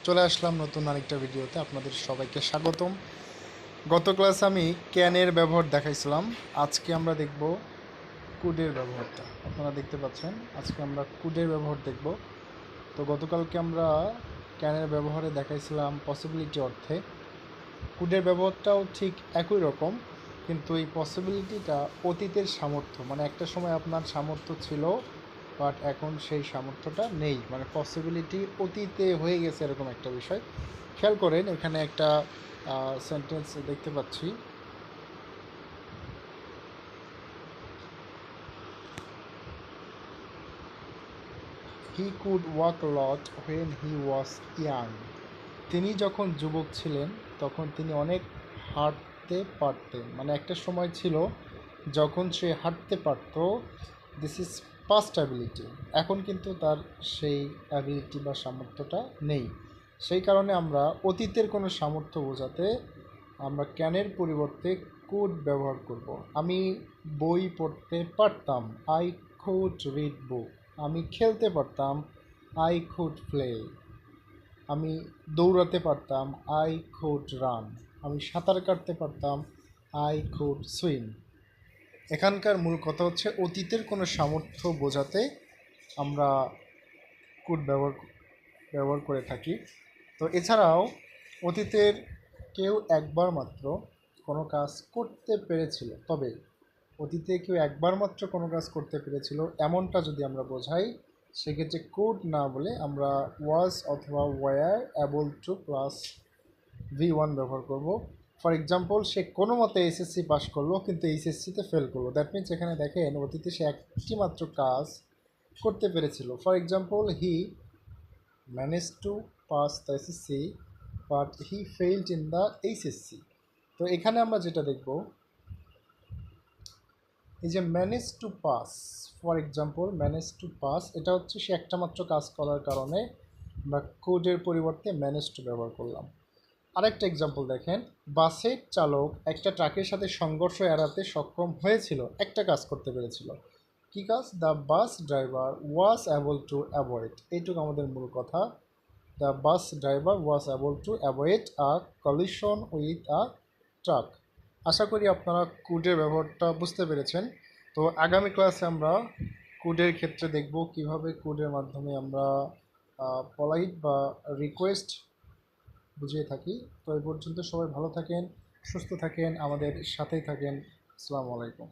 চলে আসলাম নতুন আরেকটা ভিডিওতে। আপনাদের সবাইকে স্বাগতম। গত ক্লাসে আমি ক্যানের ব্যবহার দেখাইছিলাম। আজকে আমরা দেখব কুডের ব্যবহারটা। আপনারা দেখতে পাচ্ছেন আজকে আমরা কুডের ব্যবহার দেখব। তো গতকালকে আমরা ক্যানের ব্যবহারে দেখাইছিলাম পসিবিলিটি অর্থে। কুডের ব্যবহারটাও ঠিক একই রকম, কিন্তু এই পসিবিলিটিটা অতীতের সামর্থ্য, মানে একটা সময় আপনার সামর্থ্য ছিল বাট এখন সেই সামর্থ্যটা নেই, মানে পসিবিলিটি অতীতে হয়ে গেছে এরকম একটা বিষয়। খেয়াল করেন এখানে একটা সেন্টেন্স দেখতে পাচ্ছি। He could walk lot when he was young. তিনি যখন যুবক ছিলেন তখন তিনি অনেক হাঁটতে পারতেন, মানে একটা সময় ছিল যখন সে হাঁটতে পারত। This is past ability. এখন কিন্তু তার সেই অ্যাবিলিটি বা সামর্থ্যটা নেই। সেই কারণে আমরা অতীতের কোনো সামর্থ্য বোঝাতে আমরা ক্যানের পরিবর্তে কুড ব্যবহার করব। আমি বই পড়তে পারতাম, আই কুড রিড বুক। আমি খেলতে পারতাম, আই কুড প্লে। আমি দৌড়াতে পারতাম, আই কুড রান। আমি সাঁতার কাটতে পারতাম, আই কুড সুইম। এখানকার মূল কথা হচ্ছে অতীতের কোনো সামর্থ্য বোঝাতে আমরা কুড ব্যবহার করে থাকি। তো এছাড়াও অতীতের কেউ একবার মাত্র কোনো কাজ করতে পেরেছিল, তবে অতীতে কেউ একবার মাত্র কোনো কাজ করতে পেরেছিল এমনটা যদি আমরা বোঝাই, সেক্ষেত্রে কুড না বলে আমরা ওয়াজ অথবা war able to plus V1 ব্যবহার করব। ফর এক্সাম্পল, সে কোনো মতে এসএসসি পাস করলো কিন্তু এইচএসসিতে ফেল করলো। দ্যাট মিনস এখানে দেখেন অতীতে সে একটি মাত্র কাজ করতে পেরেছিল। For example, he manage to pass the SSC but he failed in the HSC. তো এখানে আমরা যেটা দেখব, এই যে manage to pass, for example manage to pass, এটা হচ্ছে সে একটা মাত্র কাজ করার কারণে আমরা কোডের পরিবর্তে ম্যানেজ টু ব্যবহার করলাম। আরেকটা এক্সাম্পল দেখেন, বাসের চালক একটা ট্রাকের সাথে সংঘর্ষ এড়াতে সক্ষম হয়েছিল, একটা কাজ করতে পেরেছিল। কী কাজ? The bus driver was able to avoid. এইটুকু আমাদের মূল কথা। The bus driver was able to avoid a collision with a truck. আশা করি আপনারা কুডের ব্যবহারটা বুঝতে পেরেছেন। তো আগামী ক্লাসে আমরা কুডের ক্ষেত্রে দেখব কিভাবে কুডের মাধ্যমে আমরা পলাইট বা রিকোয়েস্ট বুঝিয়ে থাকি। তো এই পর্যন্ত সবাই ভালো থাকেন, সুস্থ থাকেন, আমাদের সাথেই থাকেন। আসসালামু আলাইকুম।